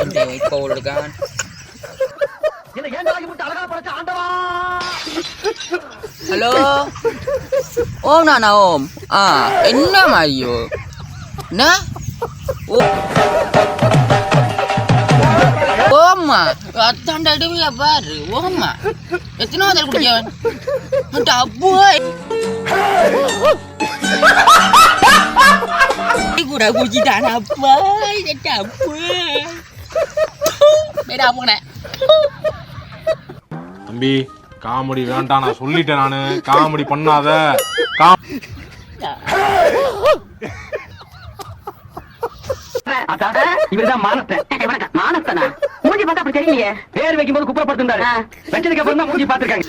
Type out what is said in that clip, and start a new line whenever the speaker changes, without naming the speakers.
இப்போ இருக்கான். ஹலோ ஓம் நானா ஓம். என்ன ஐயோ என்ன ஓம்மா அத்தாண்ட அடிமையா பாரு. ஓம்மா எத்தனாவது குடிக்கவன் அப்போ கூட குடிச்சிட்டான அப்பா அப்பா போன
தம்பி காமெடி வேண்டாம் நான் சொல்லிட்டேன். நானு காமெடி பண்ணாத.
இவர்தான் மானஸ்தனா மூஞ்சி பார்த்தா அப்படி தெரியலையே. பேர் வைக்கும் போது குப்பப்படுத்திருந்தாரு. வச்சதுக்கு அப்புறம் தான் மூஞ்சி பார்த்திருக்காங்க.